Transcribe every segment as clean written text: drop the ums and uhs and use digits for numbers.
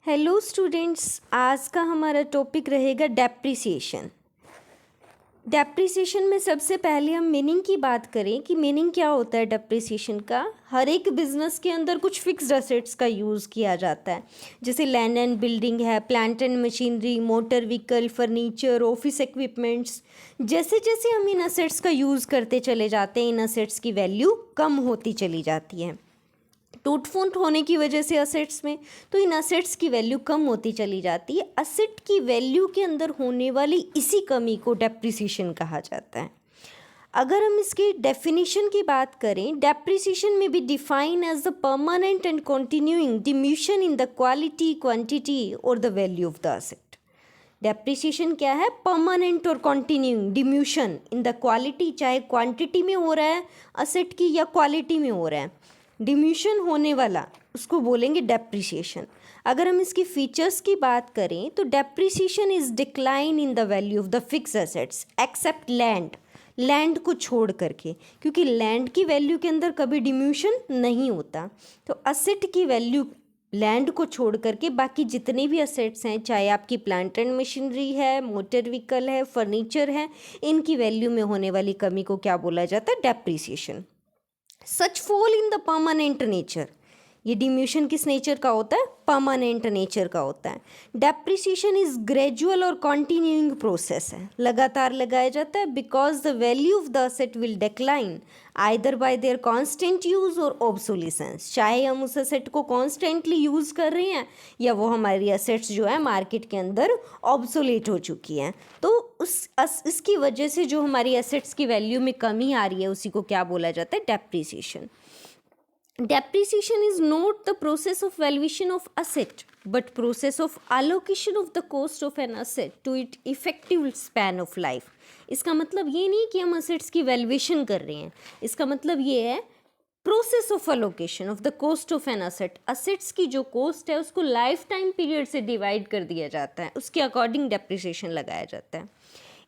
Hello students, आज का हमारा टॉपिक रहेगा डेप्रिसिएशन। डेप्रिसिएशन में सबसे पहले हम मीनिंग की बात करें कि मीनिंग क्या होता है डेप्रिसिएशन का। हर एक बिजनेस के अंदर कुछ फिक्स्ड असेट्स का यूज़ किया जाता है, जैसे लैंड एंड बिल्डिंग है, plant and machinery, motor vehicle, furniture, office equipments. जैसे जैसे हम इन असेट्स का यूज़ करते चले जाते हैं, इन असेट्स की वैल्यू कम होती चली जाती है। टूट फूट होने की वजह से असेट्स में, तो इन असेट्स की वैल्यू कम होती चली जाती है। असेट की वैल्यू के अंदर होने वाली इसी कमी को डेप्रिसिएशन कहा जाता है। अगर हम इसकी डेफिनेशन की बात करें, डेप्रिसिएशन में be define as the permanent and continuing diminution in the quality, quantity or the value of the asset. Depreciation क्या है? परमानेंट और continuing diminution in the quality, चाहे क्वांटिटी में हो रहा है असेट की या क्वालिटी में हो रहा है, डिम्यूशन होने वाला उसको बोलेंगे डेप्रिसिएशन। अगर हम इसकी फीचर्स की बात करें तो depreciation is decline in the value of the fix assets except land, land को छोड़ करके, क्योंकि लैंड की वैल्यू के अंदर कभी डिम्यूशन नहीं होता। तो असेट की वैल्यू लैंड को छोड़ करके बाकी जितने भी असेट्स हैं, चाहे आपकी प्लांट एंड मशीनरी है, मोटर व्हीकल है, फर्नीचर है, इनकी वैल्यू में होने वाली कमी को क्या बोला जाता है? Depreciation. Such fall in the permanent nature, ये डिम्यूशन किस नेचर का होता है? परमानेंट नेचर का होता है। डेप्रिसिएशन इज ग्रेजुअल और कॉन्टिन्यूइंग प्रोसेस है, लगातार लगाया जाता है, because the value of the asset will decline either bye there constant use और ऑब्सोलिसेंस। चाहे हम उस असेट को कॉन्स्टेंटली यूज कर रहे हैं या वो हमारी असेट्स जो है मार्केट के अंदर ऑब्सोलेट हो चुकी हैं, तो इसकी वजह से जो हमारी असेट्स की वैल्यू में कमी आ रही है उसी को क्या बोला जाता है? Depreciation. Depreciation is not the process of valuation of asset, but process of allocation of the cost of an asset to its effective span of life. इसका मतलब ये नहीं कि हम असेट्स की वैल्यूएशन कर रहे हैं, इसका मतलब ये है process of allocation of the cost of an asset. Assets की जो कॉस्ट है उसको लाइफ टाइम पीरियड से डिवाइड कर दिया जाता है, उसके अकॉर्डिंग डेप्रिसिएशन लगाया जाता है।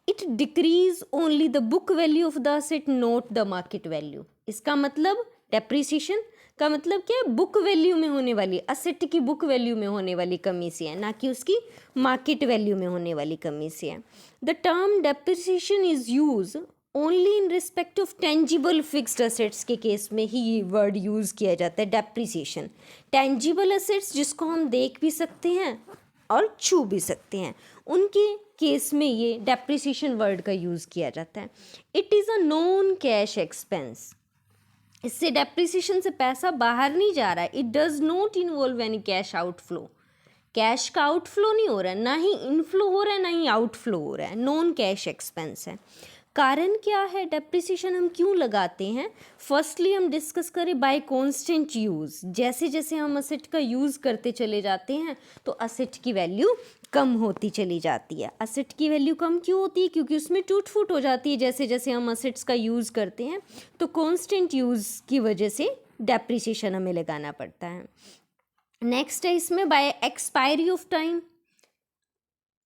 It decrease only the book value of the asset, not the market value. इसका मतलब डेप्रिसिएशन का मतलब क्या है? बुक वैल्यू में होने वाली, असेट की बुक वैल्यू में होने वाली कमी से है, ना कि उसकी मार्केट वैल्यू में होने वाली कमी से है। The term depreciation is use only in respect of tangible fixed assets के केस में ही ये वर्ड यूज़ किया जाता है, डेप्रिसिएशन। टेंजिबल असेट्स जिसको हम देख भी सकते हैं और छू भी सकते हैं, उनके केस में ये डेप्रिसिएशन वर्ड का यूज़ किया जाता है। It is a non cash expense, इससे डेप्रिसिएशन से पैसा बाहर नहीं जा रहा है। It does not involve any cash outflow, cash का आउटफ्लो नहीं हो रहा है, ना ही इनफ्लो हो रहा है, ना ही आउटफ्लो हो रहा है, नॉन कैश एक्सपेंस है। कारण क्या है? डेप्रिसिएशन हम क्यों लगाते हैं? फर्स्टली हम डिस्कस करें बाय कॉन्स्टेंट यूज़। जैसे जैसे हम असेट का यूज़ करते चले जाते हैं तो असेट की वैल्यू कम होती चली जाती है। असेट की वैल्यू कम क्यों होती है? क्योंकि उसमें टूट फूट हो जाती है जैसे जैसे हम असेट्स का यूज़ करते हैं, तो कॉन्स्टेंट यूज़ की वजह से डेप्रिसिएशन हमें लगाना पड़ता है। नेक्स्ट है इसमें by expiry of time,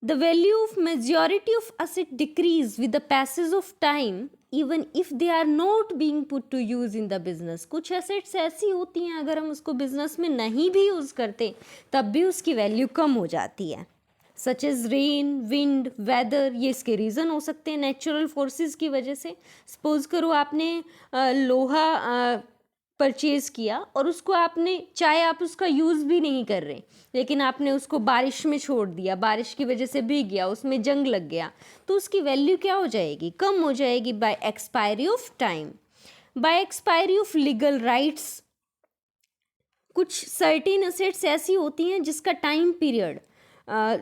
the value of majority of asset decrease with the passage of time even if they are not being put to use in the business। कुछ assets ऐसी होती हैं अगर हम उसको बिजनेस में नहीं भी यूज़ करते तब भी उसकी वैल्यू कम हो जाती है, such as rain, wind, weather. ये इसके रीज़न हो सकते हैं नेचुरल फोर्सेस की वजह से। सपोज करो आपने लोहा परचेज़ किया और उसको आपने, चाहे आप उसका यूज़ भी नहीं कर रहे, लेकिन आपने उसको बारिश में छोड़ दिया, बारिश की वजह से भीग गया, उसमें जंग लग गया, तो उसकी वैल्यू क्या हो जाएगी? कम हो जाएगी by expiry of time. By expiry of legal rights, कुछ सर्टेन असेट्स ऐसी होती हैं जिसका टाइम पीरियड,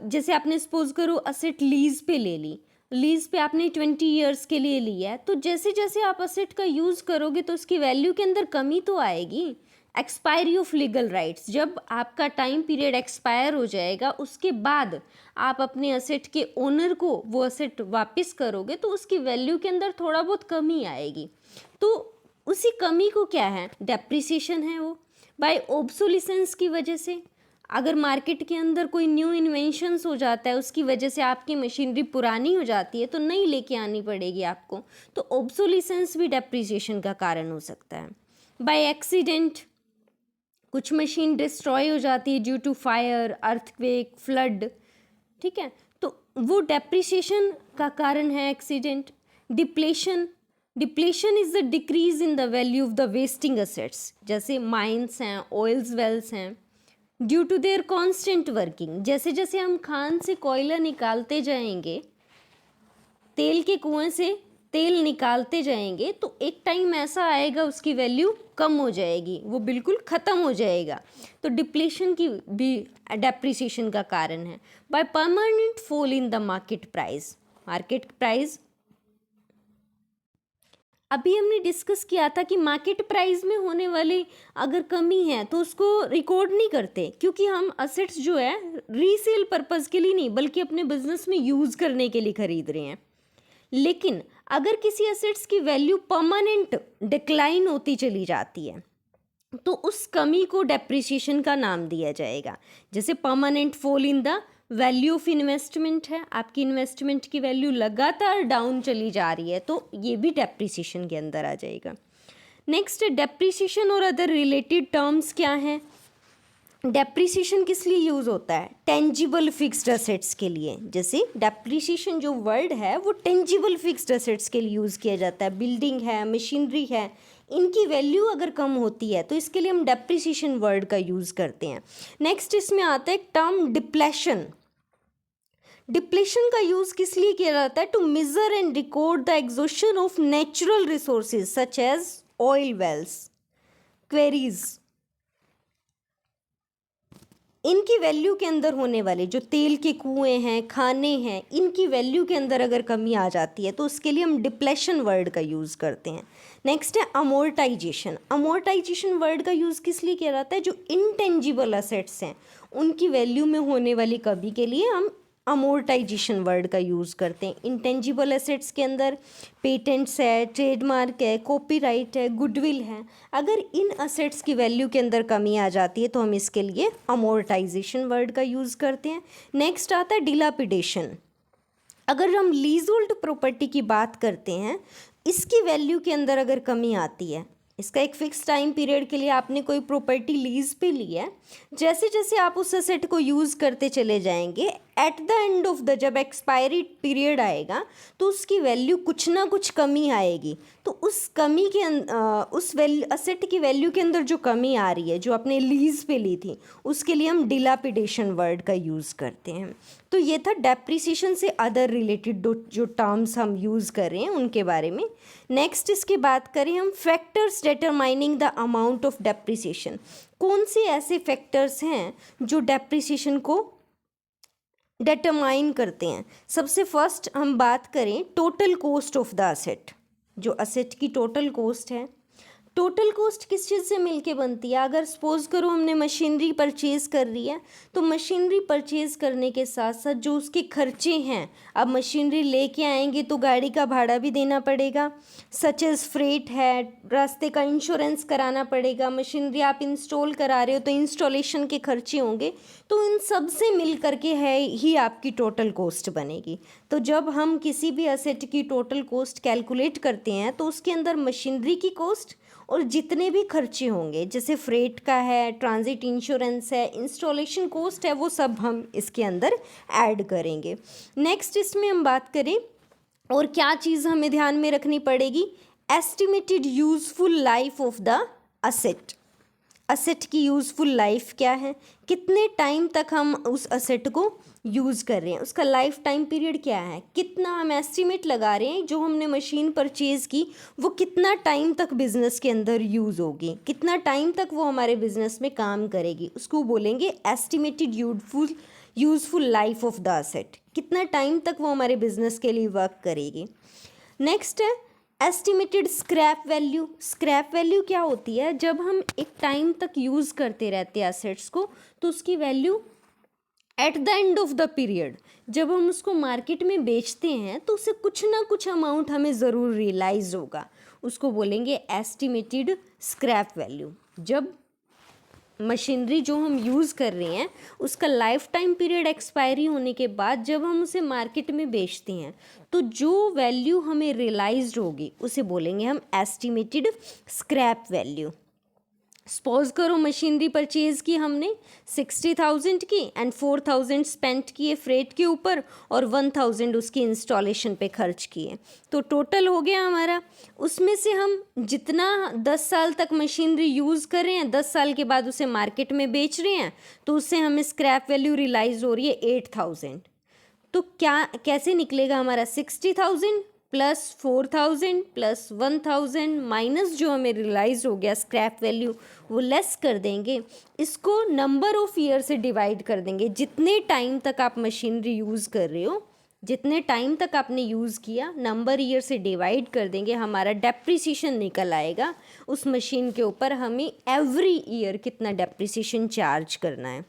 जैसे आपने सपोज करो असेट लीज पे ले ली, लीज पे आपने 20 ईयर्स के लिए लिया है, तो जैसे जैसे आप असेट का यूज़ करोगे तो उसकी वैल्यू के अंदर कमी तो आएगी। एक्सपायरी ऑफ लीगल राइट्स, जब आपका टाइम पीरियड एक्सपायर हो जाएगा उसके बाद आप अपने असेट के ओनर को वो असेट वापस करोगे तो उसकी वैल्यू के अंदर थोड़ा बहुत कमी आएगी, तो उसी कमी को क्या है? डेप्रिसिएशन है वो। बाय ऑब्सोलिसेंस की वजह से, अगर मार्केट के अंदर कोई न्यू इन्वेंशंस हो जाता है, उसकी वजह से आपकी मशीनरी पुरानी हो जाती है तो नई लेके आनी पड़ेगी आपको, तो ऑब्सोलिसेंस भी डेप्रिसिएशन का कारण हो सकता है। बाय एक्सीडेंट, कुछ मशीन डिस्ट्रॉय हो जाती है due to fire, earthquake, flood, ठीक है, तो वो डेप्रिसिएशन का कारण है accident. Depletion, depletion is the decrease in the value of the wasting assets, जैसे माइंस हैं, ऑयल्स वेल्स हैं, due to their constant working. जैसे जैसे हम खान से कोयला निकालते जाएंगे, तेल के कुएं से तेल निकालते जाएंगे, तो एक टाइम ऐसा आएगा उसकी वैल्यू कम हो जाएगी, वो बिल्कुल ख़त्म हो जाएगा। तो डिप्लेशन की भी डेप्रिसिएशन का कारण है। By permanent fall in the market price, market price अभी हमने डिस्कस किया था कि मार्केट प्राइस में होने वाली अगर कमी है तो उसको रिकॉर्ड नहीं करते, क्योंकि हम असेट्स जो है रीसेल पर्पज़ के लिए नहीं बल्कि अपने बिजनेस में यूज़ करने के लिए खरीद रहे हैं। लेकिन अगर किसी असेट्स की वैल्यू परमानेंट डिक्लाइन होती चली जाती है तो उस कमी को डेप्रिसिएशन का नाम दिया जाएगा। जैसे permanent fall in the value of investment है, आपकी इन्वेस्टमेंट की वैल्यू लगातार डाउन चली जा रही है, तो ये भी डेप्रिसिएशन के अंदर आ जाएगा। नेक्स्ट, डेप्रिसिएशन और अदर रिलेटेड टर्म्स क्या हैं। डेप्रिसिएशन किस लिए यूज़ होता है? टेंजिबल फिक्स्ड असेट्स के लिए। जैसे डेप्रिसिएशन जो वर्ड है वो टेंजिबल फिक्स्ड असेट्स के लिए यूज़ किया जाता है। बिल्डिंग है, मशीनरी है, इनकी वैल्यू अगर कम होती है तो इसके लिए हम डेप्रिसिएशन वर्ड का यूज़ करते हैं। नेक्स्ट इसमें आता है टर्म डिप्लेशन। डिप्लेशन का यूज़ किस लिए किया जाता है? To measure and record the exhaustion of natural resources such as oil wells, quarries. इनकी वैल्यू के अंदर होने वाले जो तेल के कुएं हैं, खाने हैं, इनकी वैल्यू के अंदर अगर कमी आ जाती है तो उसके लिए हम डिप्लेशन वर्ड का यूज़ करते हैं। नेक्स्ट है अमोर्टाइजेशन। अमोर्टाइजेशन वर्ड का यूज़ किस लिए किया जाता है? जो इनटेंजिबल असेट्स हैं उनकी वैल्यू में होने वाली कमी के लिए हम अमोर्टाइजेशन वर्ड का यूज़ करते हैं। इंटेंजिबल एसेट्स के अंदर पेटेंट्स है, ट्रेडमार्क है, कॉपीराइट है, गुडविल है। अगर इन असेट्स की वैल्यू के अंदर कमी आ जाती है तो हम इसके लिए अमोर्टाइजेशन वर्ड का यूज़ करते हैं। नेक्स्ट आता है डिलापिडेशन। अगर हम लीजहोल्ड प्रॉपर्टी की बात करते हैं, इसकी वैल्यू के अंदर अगर कमी आती है, इसका एक फिक्स टाइम पीरियड के लिए आपने कोई प्रॉपर्टी लीज पे ली है, जैसे जैसे आप उस असेट को यूज़ करते चले जाएंगे, at the end of the जब एक्सपायरी पीरियड आएगा तो उसकी वैल्यू कुछ ना कुछ कमी आएगी। तो उस कमी के उस वैल्यू असेट की वैल्यू के अंदर जो कमी आ रही है जो आपने लीज पे ली थी, उसके लिए हम डिलापिडेशन वर्ड का यूज़ करते हैं। तो ये था डेप्रिसिएशन से अदर रिलेटेड जो टर्म्स हम यूज़ कर रहे हैं उनके बारे में। नेक्स्ट इसकी बात करें हम factors determining the amount of depreciation. कौन से ऐसे फैक्टर्स हैं जो डेप्रिसिएशन को डिटरमाइन करते हैं? सबसे फर्स्ट हम बात करें total cost of the asset. जो असेट की टोटल कॉस्ट है, टोटल कॉस्ट किस चीज़ से मिलके बनती है? अगर सपोज करो हमने मशीनरी परचेज़ कर रही है तो मशीनरी परचेज़ करने के साथ साथ जो उसके खर्चे हैं, अब मशीनरी लेके आएंगे तो गाड़ी का भाड़ा भी देना पड़ेगा, सच एज फ्रेट है, रास्ते का इंश्योरेंस कराना पड़ेगा, मशीनरी आप इंस्टॉल करा रहे हो तो इंस्टॉलेशन के खर्चे होंगे। तो इन सब से मिल करके है ही आपकी टोटल कॉस्ट बनेगी। तो जब हम किसी भी असेट की टोटल कॉस्ट कैलकुलेट करते हैं तो उसके अंदर मशीनरी की कॉस्ट और जितने भी खर्चे होंगे, जैसे फ्रेट का है, ट्रांजिट इंश्योरेंस है, इंस्टॉलेशन कॉस्ट है, वो सब हम इसके अंदर ऐड करेंगे। नेक्स्ट इसमें हम बात करें और क्या चीज़ हमें ध्यान में रखनी पड़ेगी? Estimated useful life of the asset. Asset की यूज़फुल लाइफ क्या है? कितने टाइम तक हम उस असेट को यूज़ कर रहे हैं, उसका लाइफ टाइम पीरियड क्या है, कितना हम एस्टिमेट लगा रहे हैं जो हमने मशीन परचेज़ की वो कितना टाइम तक बिज़नेस के अंदर यूज़ होगी, कितना टाइम तक वो हमारे बिज़नेस में काम करेगी, उसको बोलेंगे estimated useful life of the asset. कितना टाइम तक वो हमारे बिज़नेस के लिए वर्क करेगी। नेक्स्ट है estimated scrap value. Scrap value क्या होती है? जब हम एक टाइम तक यूज़ करते रहते हैं असेट्स को तो उसकी value at the end of the period जब हम उसको मार्केट में बेचते हैं तो उससे कुछ ना कुछ अमाउंट हमें ज़रूर रियलाइज होगा, उसको बोलेंगे एस्टिमेटेड स्क्रैप वैल्यू। जब मशीनरी जो हम यूज़ कर रहे हैं उसका लाइफ टाइम पीरियड एक्सपायरी होने के बाद जब हम उसे मार्केट में बेचते हैं तो जो वैल्यू हमें रियलाइज्ड होगी उसे बोलेंगे हम एस्टिमेटेड स्क्रैप वैल्यू। सपोज करो मशीनरी परचेज की हमने 60,000 की एंड 4,000 स्पेंट किए फ्रेट के ऊपर और 1,000 उसकी इंस्टॉलेशन पे खर्च किए, तो टोटल हो गया हमारा। उसमें से हम जितना 10 साल तक मशीनरी यूज़ कर रहे हैं, 10 साल के बाद उसे मार्केट में बेच रहे हैं, तो उससे हमें स्क्रैप वैल्यू रियलाइज हो रही है 8,000। तो क्या कैसे निकलेगा हमारा 60,000 प्लस 4,000 प्लस 1,000 माइनस जो हमें रियलाइज हो गया स्क्रैप वैल्यू, वो लेस कर देंगे। इसको नंबर ऑफ ईयर से डिवाइड कर देंगे, जितने टाइम तक आप मशीनरी यूज़ कर रहे हो, जितने टाइम तक आपने यूज़ किया, नंबर ईयर से डिवाइड कर देंगे, हमारा डेप्रिसिएशन निकल आएगा। उस मशीन के ऊपर हमें एवरी ईयर कितना डेप्रिसिएशन चार्ज करना है।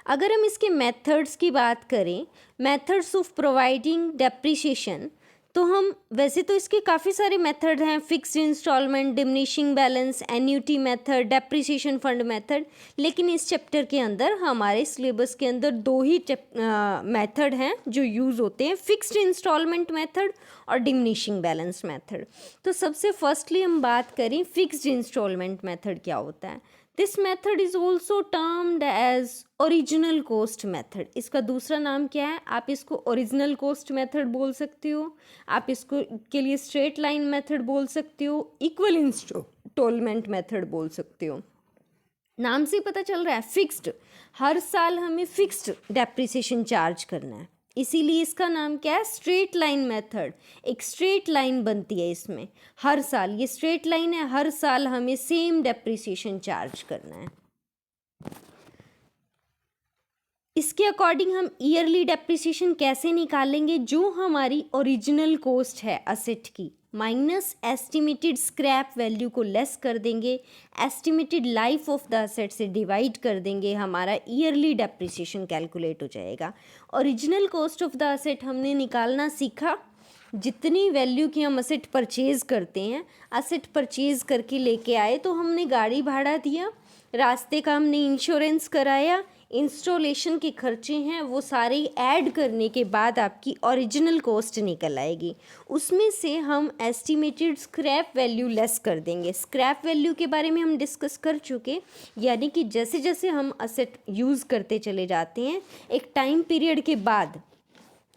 अगर हम इसके मेथड्स की बात करें, मेथड्स ऑफ प्रोवाइडिंग डेप्रिसिएशन, तो हम वैसे तो इसके काफ़ी सारे मेथड हैं, fixed installment, diminishing balance, annuity method, depreciation fund method, लेकिन इस चैप्टर के अंदर हमारे सिलेबस के अंदर दो ही मेथड हैं जो यूज़ होते हैं, फिक्स्ड इंस्टॉलमेंट मेथड और डिमिनिशिंग बैलेंस मेथड। तो सबसे फर्स्टली हम बात करें फिक्स्ड इंस्टॉलमेंट मेथड क्या होता है। This method is also termed as original cost method. इसका दूसरा नाम क्या है, आप इसको ओरिजिनल कॉस्ट मेथड बोल सकते हो, आप इसको के लिए स्ट्रेट लाइन मेथड बोल सकते हो, इक्वल इंस्टॉलमेंट मेथड बोल सकते हो। नाम से पता चल रहा है फिक्स्ड, हर साल हमें फिक्स्ड डेप्रिसिएशन चार्ज करना है, इसीलिए इसका नाम क्या है, स्ट्रेट लाइन मेथड। एक स्ट्रेट लाइन बनती है इसमें, हर साल ये स्ट्रेट लाइन है, हर साल हमें सेम डेप्रिसिएशन चार्ज करना है। इसके अकॉर्डिंग हम ईयरली डेप्रिसिएशन कैसे निकालेंगे, जो हमारी ओरिजिनल कॉस्ट है असेट की माइनस एस्टिमेटेड स्क्रैप वैल्यू को लेस कर देंगे, estimated life of the asset से डिवाइड कर देंगे, हमारा ईयरली डेप्रिसिएशन कैलकुलेट हो जाएगा। Original cost of the asset हमने निकालना सीखा, जितनी वैल्यू की हम असेट परचेज़ करते हैं, असेट परचेज़ करके लेके आए तो हमने गाड़ी भाड़ा दिया, रास्ते का हमने इंश्योरेंस कराया, इंस्टॉलेशन के खर्चे हैं वो सारे ऐड करने के बाद आपकी ओरिजिनल कॉस्ट निकल आएगी। उसमें से हम एस्टिमेटेड स्क्रैप वैल्यू लेस कर देंगे। स्क्रैप वैल्यू के बारे में हम डिस्कस कर चुके, यानी कि जैसे जैसे हम असेट यूज़ करते चले जाते हैं, एक टाइम पीरियड के बाद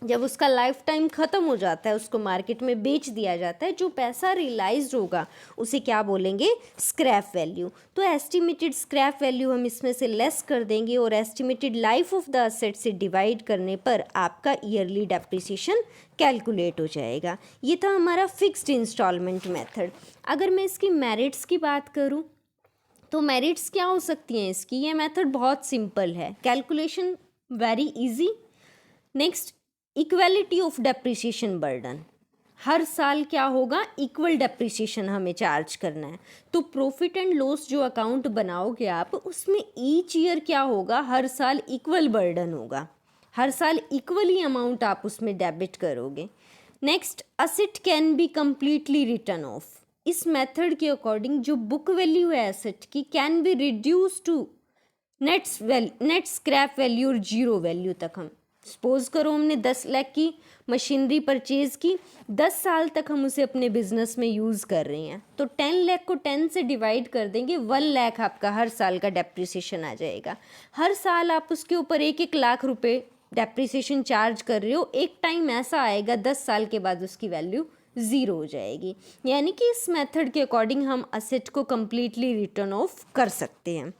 जब उसका लाइफ टाइम ख़त्म हो जाता है, उसको मार्केट में बेच दिया जाता है, जो पैसा रियलाइज्ड होगा उसे क्या बोलेंगे, स्क्रैप वैल्यू। तो एस्टिमेटेड स्क्रैप वैल्यू हम इसमें से लेस कर देंगे और estimated life of the asset से डिवाइड करने पर आपका ईयरली डेप्रिसिएशन कैलकुलेट हो जाएगा। ये था हमारा फिक्स्ड इंस्टॉलमेंट मेथड। अगर मैं इसकी मेरिट्स की बात करूँ तो मेरिट्स क्या हो सकती हैं इसकी, ये मेथड बहुत सिंपल है, calculation very easy. Next, equality of depreciation burden, हर साल क्या होगा, इक्वल डेप्रिसिएशन हमें चार्ज करना है। तो प्रॉफिट एंड लॉस जो अकाउंट बनाओगे आप, उसमें ईच ईयर क्या होगा, हर साल इक्वल बर्डन होगा, हर साल इक्वली अमाउंट आप उसमें डेबिट करोगे। Next, asset can be completely written off, इस मेथड के अकॉर्डिंग जो बुक वैल्यू है एसेट की can be reduce to net scrap value और जीरो वैल्यू तक। हम सपोज करो हमने 10 लाख की मशीनरी परचेज़ की, 10 साल तक हम उसे अपने बिजनेस में यूज़ कर रहे हैं, तो 10 लाख को 10 से डिवाइड कर देंगे, 1 लाख आपका हर साल का डेप्रिसिएशन आ जाएगा। हर साल आप उसके ऊपर 1-1 लाख रुपए डेप्रिसिएशन चार्ज कर रहे हो, एक टाइम ऐसा आएगा 10 साल के बाद उसकी वैल्यू ज़ीरो हो जाएगी। यानी कि इस मेथड के अकॉर्डिंग हम असेट को कम्प्लीटली रिटर्न ऑफ कर सकते हैं।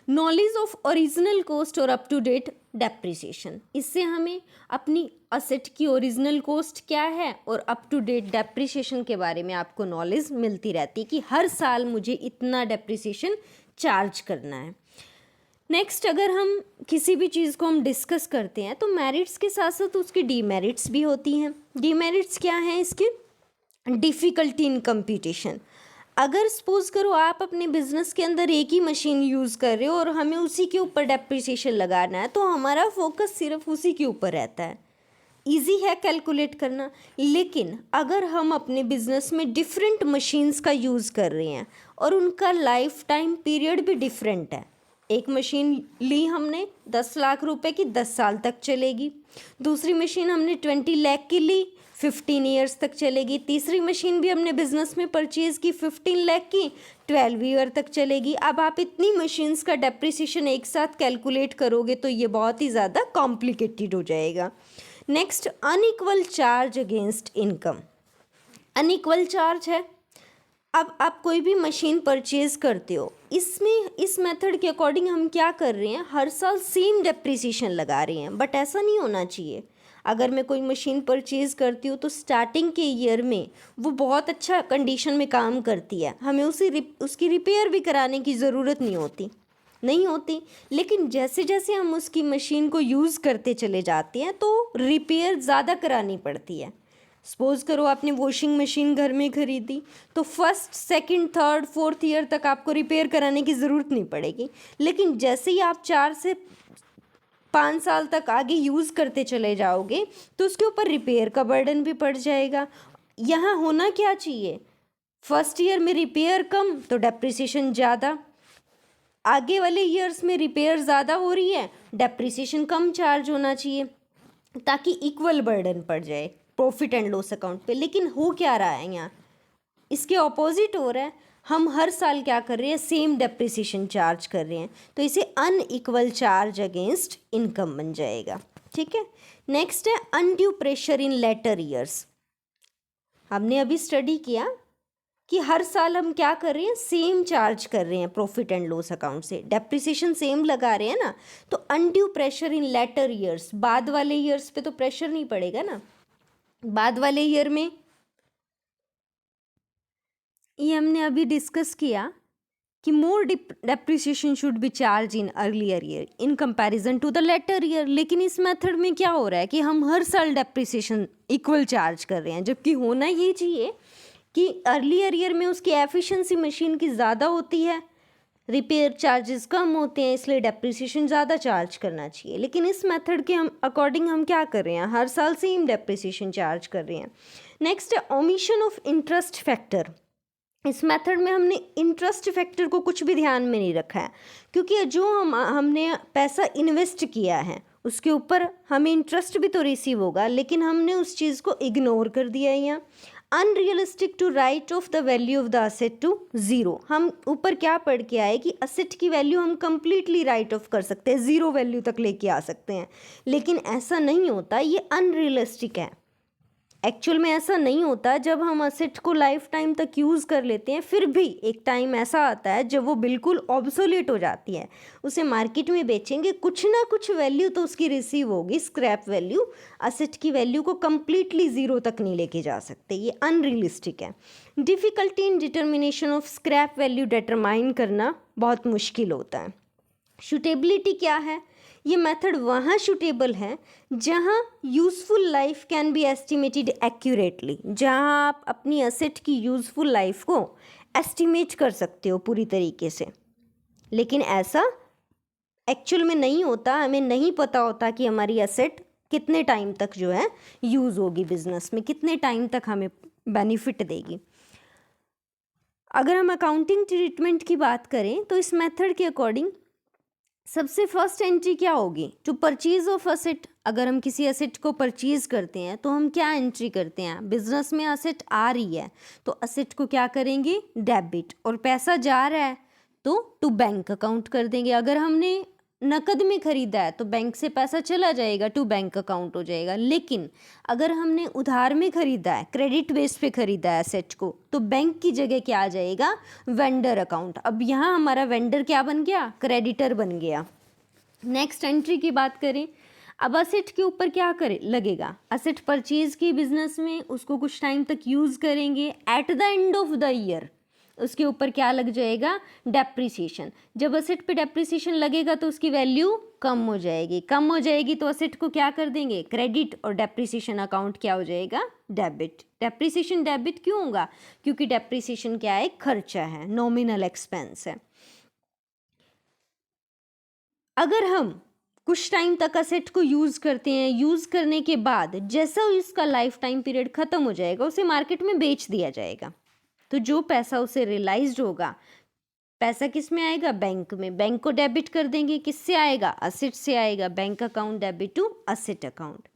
नॉलेज ऑफ ओरिजिनल कॉस्ट और अप टू डेट डेप्रिसिएशन, इससे हमें अपनी असेट की ओरिजिनल कॉस्ट क्या है और अप टू डेट डेप्रिसिएशन के बारे में आपको नॉलेज मिलती रहती है कि हर साल मुझे इतना डेप्रिसिएशन चार्ज करना है। नेक्स्ट, अगर हम किसी भी चीज़ को हम डिस्कस करते हैं तो मेरिट्स के साथ साथ उसकी डीमेरिट्स भी होती हैं। डीमेरिट्स क्या हैं इसके, डिफ़िकल्टी इन कंपटीशन। अगर सपोज करो आप अपने बिजनेस के अंदर एक ही मशीन यूज़ कर रहे हो और हमें उसी के ऊपर डेप्रिसिएशन लगाना है, तो हमारा फोकस सिर्फ उसी के ऊपर रहता है, इजी है कैलकुलेट करना। लेकिन अगर हम अपने बिजनेस में डिफरेंट मशीन्स का यूज़ कर रहे हैं और उनका लाइफ टाइम पीरियड भी डिफरेंट है, एक मशीन ली हमने 10 लाख रुपए की, 10 साल तक चलेगी, दूसरी मशीन हमने 20 लाख की ली, 15 ईयर्स तक चलेगी। तीसरी मशीन भी हमने बिजनेस में परचेज की 15 लाख की, 12 ईयर तक चलेगी। अब आप इतनी मशीन्स का डेप्रिसिएशन एक साथ कैलकुलेट करोगे तो ये बहुत ही ज़्यादा कॉम्प्लिकेटेड हो जाएगा। Next, unequal charge against income. Unequal charge है, अब आप कोई भी मशीन परचेज करते हो, इसमें इस मेथड के अकॉर्डिंग हम क्या कर रहे हैं, हर साल सेम डेप्रिसिएशन लगा रहे हैं, बट ऐसा नहीं होना चाहिए। अगर मैं कोई मशीन परचेज करती हूँ तो स्टार्टिंग के ईयर में वो बहुत अच्छा कंडीशन में काम करती है, हमें उसकी रिपेयर भी कराने की ज़रूरत नहीं होती, लेकिन जैसे जैसे हम उसकी मशीन को यूज़ करते चले जाते हैं तो रिपेयर ज़्यादा करानी पड़ती है। सपोज़ करो आपने वॉशिंग मशीन घर में खरीदी तो first, second, third, fourth year तक आपको रिपेयर कराने की ज़रूरत नहीं पड़ेगी, लेकिन जैसे ही आप 4 से 5 साल तक आगे यूज़ करते चले जाओगे तो उसके ऊपर रिपेयर का बर्डन भी पड़ जाएगा। यहाँ होना क्या चाहिए, फर्स्ट ईयर में रिपेयर कम तो डेप्रिसिएशन ज़्यादा, आगे वाले ईयर्स में रिपेयर ज़्यादा हो रही है, डेप्रिसिएशन कम चार्ज होना चाहिए, ताकि इक्वल बर्डन पड़ जाए प्रॉफिट एंड लॉस अकाउंट पे। लेकिन हो क्या रहा है यहाँ, इसके ऑपोजिट हो रहा है। हम हर साल क्या कर रहे हैं, सेम डेप्रिसिएशन चार्ज कर रहे हैं, तो इसे अनइक्वल चार्ज अगेंस्ट इनकम बन जाएगा। ठीक है। नेक्स्ट है undue pressure in later years. हमने अभी स्टडी किया कि हर साल हम क्या कर रहे हैं, सेम चार्ज कर रहे हैं प्रॉफिट एंड लॉस अकाउंट से, डेप्रिसिएशन सेम लगा रहे हैं ना, तो undue pressure in later years, बाद वाले ईयर्स पे तो प्रेशर नहीं पड़ेगा ना। बाद वाले ईयर में ये हमने अभी डिस्कस किया कि more depreciation should be charge in earlier year in comparison to the latter year. लेकिन इस मेथड में क्या हो रहा है कि हम हर साल डेप्रिसिएशन इक्वल चार्ज कर रहे हैं, जबकि होना ये चाहिए कि अर्लियर ईयर में उसकी एफिशिएंसी मशीन की ज़्यादा होती है, रिपेयर चार्जेस कम होते हैं, इसलिए डेप्रिसिएशन ज़्यादा चार्ज करना चाहिए। लेकिन इस मेथड के हम अकॉर्डिंग हम क्या कर रहे हैं, हर साल सेम डेप्रिसिएशन चार्ज कर रहे हैं। नेक्स्ट है ओमिशन ऑफ इंटरेस्ट फैक्टर। इस मेथड में हमने इंटरेस्ट फैक्टर को कुछ भी ध्यान में नहीं रखा है, क्योंकि जो हमने पैसा इन्वेस्ट किया है उसके ऊपर हमें इंटरेस्ट भी तो रिसीव होगा, लेकिन हमने उस चीज़ को इग्नोर कर दिया है। यहाँ unrealistic to write off the value of the asset to zero. हम ऊपर क्या पढ़ के आए कि असेट की वैल्यू हम कंप्लीटली राइट ऑफ कर सकते हैं, ज़ीरो वैल्यू तक लेके आ सकते हैं, लेकिन ऐसा नहीं होता, ये अनरियलिस्टिक है। एक्चुअल में ऐसा नहीं होता। जब हम असेट को लाइफ टाइम तक यूज़ कर लेते हैं, फिर भी एक टाइम ऐसा आता है जब वो बिल्कुल ऑब्सोलेट हो जाती है, उसे मार्केट में बेचेंगे, कुछ ना कुछ वैल्यू तो उसकी रिसीव होगी, स्क्रैप वैल्यू। असेट की वैल्यू को कम्प्लीटली ज़ीरो तक नहीं लेके जा सकते, ये अनरियलिस्टिक है। Difficulty in determination of scrap value determine करना बहुत मुश्किल होता है। सूटेबिलिटी क्या है, ये मेथड वहाँ सूटेबल है जहाँ useful life can be estimated accurately, जहाँ आप अपनी असेट की यूज़फुल लाइफ को एस्टिमेट कर सकते हो पूरी तरीके से। लेकिन ऐसा एक्चुअल में नहीं होता, हमें नहीं पता होता कि हमारी असेट कितने टाइम तक जो है यूज़ होगी, बिजनेस में कितने टाइम तक हमें बेनिफिट देगी। अगर हम अकाउंटिंग ट्रीटमेंट की बात करें तो इस मेथड के अकॉर्डिंग सबसे फर्स्ट एंट्री क्या होगी, टू परचेज ऑफ असेट। अगर हम किसी असेट को परचेज करते हैं तो हम क्या एंट्री करते हैं, बिजनेस में असेट आ रही है तो असेट को क्या करेंगे, डेबिट, और पैसा जा रहा है तो टू बैंक अकाउंट कर देंगे। अगर हमने नकद में खरीदा है तो बैंक से पैसा चला जाएगा, टू बैंक अकाउंट हो जाएगा। लेकिन अगर हमने उधार में खरीदा है, क्रेडिट बेस पे खरीदा है एसेट को, तो बैंक की जगह क्या आ जाएगा, वेंडर अकाउंट। अब यहाँ हमारा वेंडर क्या बन गया, क्रेडिटर बन गया। नेक्स्ट एंट्री की बात करें, अब असेट के ऊपर क्या करे लगेगा, असेट परचेज की बिजनेस में, उसको कुछ टाइम तक यूज़ करेंगे, at the end of the year उसके ऊपर क्या लग जाएगा, डेप्रिसिएशन। जब असेट पे डेप्रिसिएशन लगेगा तो उसकी वैल्यू कम हो जाएगी, कम हो जाएगी तो असेट को क्या कर देंगे, क्रेडिट, और डेप्रिसिएशन अकाउंट क्या हो जाएगा, डेबिट। डेप्रिसिएशन डेबिट क्यों होगा, क्योंकि डेप्रिसिएशन क्या है, खर्चा है, नॉमिनल एक्सपेंस है। अगर हम कुछ टाइम तक असेट को यूज़ करते हैं, यूज़ करने के बाद जैसा इसका लाइफ टाइम पीरियड ख़त्म हो जाएगा उसे मार्केट में बेच दिया जाएगा, तो जो पैसा उसे रियलाइज्ड होगा, पैसा किस में आएगा, बैंक में। बैंक को डेबिट कर देंगे, किससे आएगा, असेट से आएगा, bank account debit to asset account.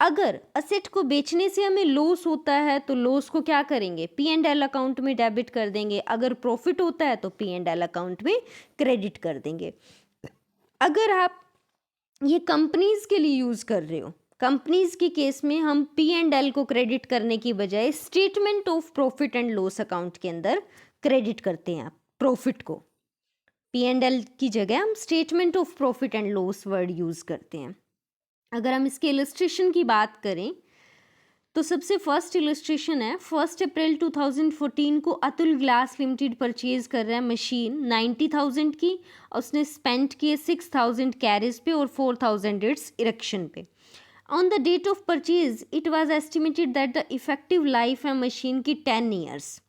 अगर असेट को बेचने से हमें लॉस होता है तो लॉस को क्या करेंगे, पी एंड एल अकाउंट में डेबिट कर देंगे। अगर प्रॉफिट होता है तो पी एंड एल अकाउंट में क्रेडिट कर देंगे। अगर आप ये कंपनीज के लिए यूज़ कर रहे हो, कंपनीज के केस में हम पी एंड एल को क्रेडिट करने की बजाय statement of profit and loss account के अंदर क्रेडिट करते हैं प्रॉफिट को। पी एंड एल की जगह हम statement of profit and loss word use करते हैं। अगर हम इसके इलस्ट्रेशन की बात करें तो सबसे फर्स्ट इलस्ट्रेशन है 1 अप्रैल 2014 को अतुल ग्लास लिमिटेड परचेज कर रहा है मशीन 90,000 की, और उसने स्पेंड किए 6,000 कैरेज पे और 4,000 इट्स इरेक्शन पे। On the date of purchase it was estimated that the effective life है मशीन की 10 ईयर्स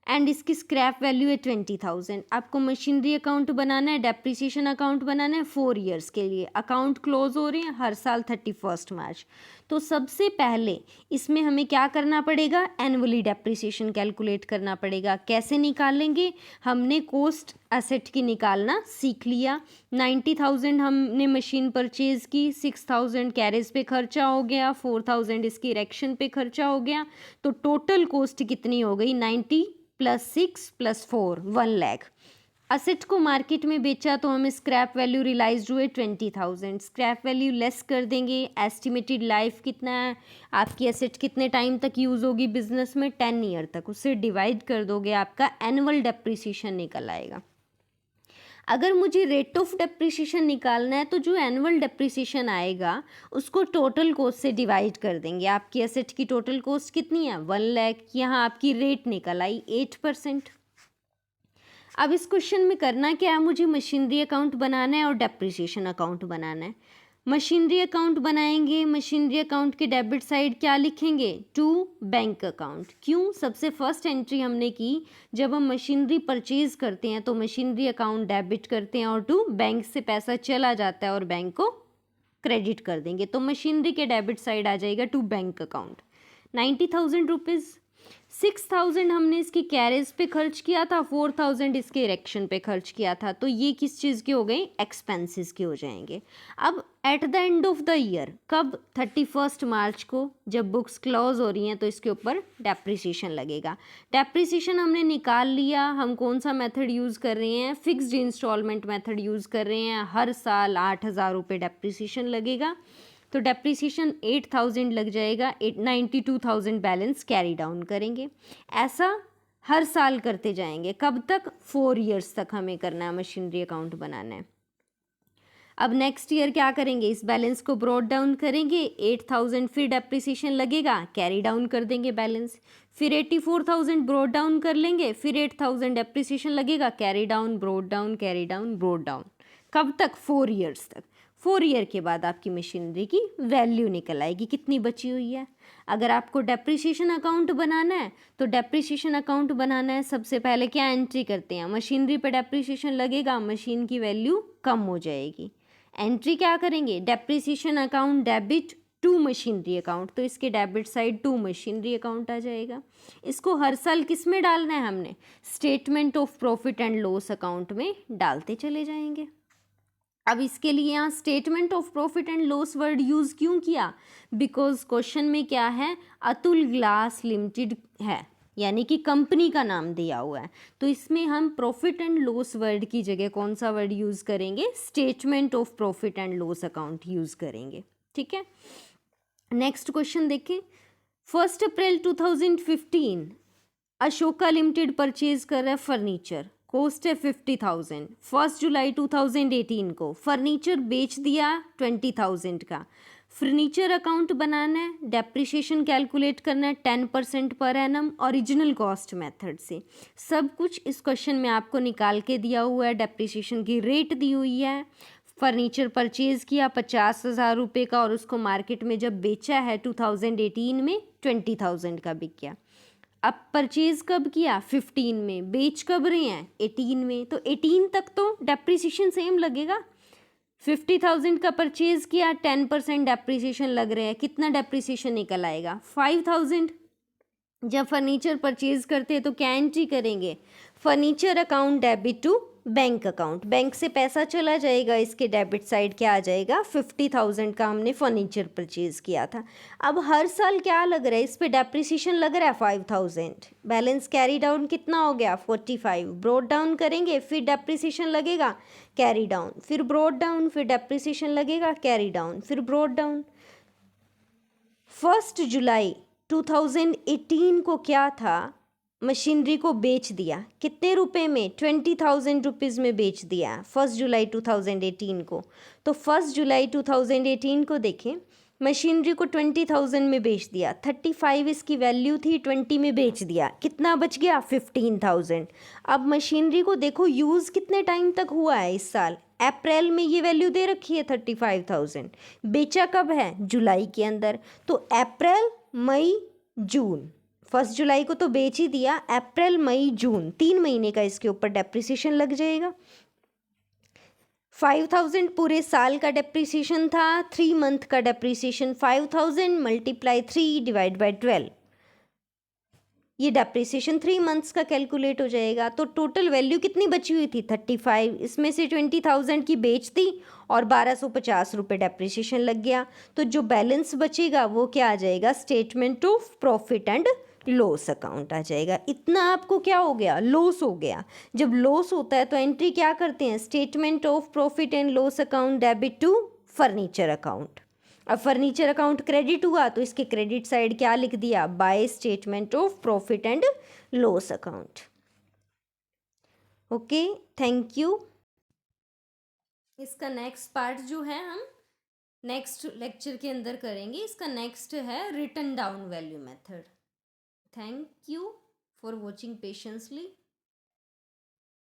एंड इसकी स्क्रैप वैल्यू है 20,000। आपको मशीनरी अकाउंट बनाना है, डेप्रिसिएशन अकाउंट बनाना है 4 ईयर्स के लिए। अकाउंट क्लोज हो रहे हैं हर साल 31 मार्च। तो सबसे पहले इसमें हमें क्या करना पड़ेगा, एनुअली डेप्रिसिएशन कैलकुलेट करना पड़ेगा। कैसे निकालेंगे, हमने कॉस्ट एसेट की निकालना सीख लिया। 90,000 हमने मशीन परचेज की, 6,000 कैरेज पे खर्चा हो गया, 4,000 इसकी इरेक्शन पे खर्चा हो गया। तो टोटल कॉस्ट कितनी हो गई, 90 + 6 + 4 1 लाख। असेट को मार्केट में बेचा तो हमें स्क्रैप वैल्यू रियलाइज्ड हुए 20,000। स्क्रैप वैल्यू लेस कर देंगे, एस्टिमेटेड लाइफ कितना है, आपकी एसेट कितने टाइम तक यूज़ होगी बिजनेस में, 10 ईयर तक, उससे डिवाइड कर दोगे, आपका एनुअल डेप्रिसिएशन निकल आएगा। अगर मुझे रेट ऑफ डेप्रिसिएशन निकालना है तो जो एनुअल डेप्रिसिएशन आएगा उसको टोटल कॉस्ट से डिवाइड कर देंगे। आपकी एसेट की टोटल कॉस्ट कितनी है, 1 लाख, यहाँ आपकी रेट निकल आई 8%। अब इस क्वेश्चन में करना क्या है, मुझे मशीनरी अकाउंट बनाना है और डेप्रिसिएशन अकाउंट बनाना है। मशीनरी अकाउंट बनाएंगे, मशीनरी अकाउंट के डेबिट साइड क्या लिखेंगे, टू बैंक अकाउंट। क्यों, सबसे फर्स्ट एंट्री हमने की जब हम मशीनरी परचेज करते हैं तो मशीनरी अकाउंट डेबिट करते हैं और टू बैंक से पैसा चला जाता है और बैंक को क्रेडिट कर देंगे। तो मशीनरी के डेबिट साइड आ जाएगा टू बैंक अकाउंट। 90,000 रुपीज़, 6,000 हमने इसकी कैरेज पे खर्च किया था, 4,000 इसके इरेक्शन पे खर्च किया था। तो ये किस चीज़ के हो गए, एक्सपेंसेस के हो जाएंगे। अब at the end of the year, कब, 31 मार्च को, जब बुक्स क्लोज हो रही हैं तो इसके ऊपर डेप्रिसिएशन लगेगा। डेप्रिसिएशन हमने निकाल लिया, हम कौन सा मेथड यूज़ कर रहे हैं, फिक्स्ड इंस्टॉलमेंट मेथड यूज़ कर रहे हैं। हर साल 8,000 रुपये डेप्रिसिएशन लगेगा, तो डेप्रिसिएशन 8,000 लग जाएगा, 92,000 बैलेंस कैरी डाउन करेंगे। ऐसा हर साल करते जाएंगे, कब तक, 4 ईयर्स तक हमें करना है, मशीनरी अकाउंट बनाना है। अब नेक्स्ट ईयर क्या करेंगे, इस बैलेंस को ब्रॉड डाउन करेंगे, 8,000 फिर डेप्रिसिएशन लगेगा, कैरी डाउन कर देंगे बैलेंस, फिर 84,000 ब्रॉड डाउन कर लेंगे, फिर 8,000 डेप्रिसिएशन लगेगा, carry down, brought down, carry down, brought down. कब तक, 4 ईयर्स तक। 4 ईयर के बाद आपकी मशीनरी की वैल्यू निकल आएगी कितनी बची हुई है। अगर आपको डेप्रिसिएशन अकाउंट बनाना है तो डेप्रिसिएशन अकाउंट बनाना है, सबसे पहले क्या एंट्री करते हैं, मशीनरी पे डेप्रिसिएशन लगेगा, मशीन की वैल्यू कम हो जाएगी। एंट्री क्या करेंगे, depreciation account debit to machinery account, तो इसके debit side to machinery account आ जाएगा। इसको हर साल किस में डालना है, हमने statement of profit and loss account में डालते चले जाएंगे। अब इसके लिए यहाँ statement of profit and loss word use क्यों किया, बिकॉज क्वेश्चन में क्या है, अतुल ग्लास लिमिटेड है, यानी कि कंपनी का नाम दिया हुआ है। तो इसमें हम प्रॉफिट एंड लॉस वर्ड की जगह कौन सा वर्ड यूज़ करेंगे, statement of profit and loss account use करेंगे। ठीक है, नेक्स्ट क्वेश्चन देखें। 1 अप्रैल 2015 अशोका लिमिटेड परचेज कर रहा है फर्नीचर, कॉस्ट है 50,000। 1 जुलाई 2018 को फर्नीचर बेच दिया 20,000 का। फर्नीचर अकाउंट बनाना है, डेप्रिसिएशन कैलकुलेट करना है 10% per annum original cost method से। सब कुछ इस क्वेश्चन में आपको निकाल के दिया हुआ है, डेप्रिसिएशन की रेट दी हुई है। फर्नीचर परचेज किया 50,000 रुपये का और उसको मार्केट में जब बेचा है 2018 में 20,000 का बिक गया। अब परचेज कब किया, 15 में, बेच कब रहे हैं, 18 में, तो 18 तक तो डेप्रिसिएशन सेम लगेगा। 50,000 का परचेज किया, 10% डेप्रिसिएशन लग रहे हैं, कितना डेप्रिसिएशन निकल आएगा, 5,000। जब फर्नीचर परचेज करते हैं तो क्या एंट्री करेंगे, furniture account debit to bank account, bank से पैसा चला जाएगा, इसके डेबिट साइड क्या आ जाएगा, 50,000 का हमने फर्नीचर परचेज किया था। अब हर साल क्या लग रहा है, इस पे डेप्रिसिएशन लग रहा है 5,000। बैलेंस कैरी डाउन कितना हो गया, 45। ब्रॉट डाउन करेंगे, फिर डेप्रिसिएशन लगेगा, कैरी डाउन, फिर ब्रॉट डाउन, फिर डेप्रिसिएशन लगेगा, कैरी डाउन, फिर ब्रॉट डाउन। 1 जुलाई 2018 को क्या था, मशीनरी को बेच दिया, कितने रुपए में, 20,000 रुपीज़ में बेच दिया 1 जुलाई 2018 को। तो 1 जुलाई 2018 को देखें, मशीनरी को 20,000 में बेच दिया, 35 इसकी वैल्यू थी, 20 में बेच दिया, कितना बच गया, 15,000। अब मशीनरी को देखो यूज़ कितने टाइम तक हुआ है इस साल, अप्रैल में ये वैल्यू दे रखी है 35,000, बेचा कब है, जुलाई के अंदर। तो अप्रैल मई जून, 1 जुलाई को तो बेच ही दिया, अप्रैल मई जून 3 महीने का इसके ऊपर डेप्रिसिएशन लग जाएगा। 5,000 पूरे साल का डेप्रिसिएशन था, 3 मंथ का डेप्रिसिएशन 5,000 मल्टीप्लाई 3 डिवाइड बाय 12, ये डेप्रिसिएशन 3 मंथ्स का कैलकुलेट हो जाएगा। तो टोटल वैल्यू कितनी बची हुई थी, 35, इसमें से 20,000 की बेच दी और 1,250 रुपये डेप्रिसिएशन लग गया। तो जो बैलेंस बचेगा वो क्या आ जाएगा, statement of profit and loss account आ जाएगा। इतना आपको क्या हो गया, लॉस हो गया। जब लॉस होता है तो एंट्री क्या करते हैं, statement of profit and loss account debit to furniture account. अब फर्नीचर अकाउंट क्रेडिट हुआ तो इसके क्रेडिट साइड क्या लिख दिया, by statement of profit and loss account. Okay, thank you. इसका नेक्स्ट पार्ट जो है हम नेक्स्ट लेक्चर के अंदर करेंगे। इसका नेक्स्ट है written down value method. Thank you for watching patiently.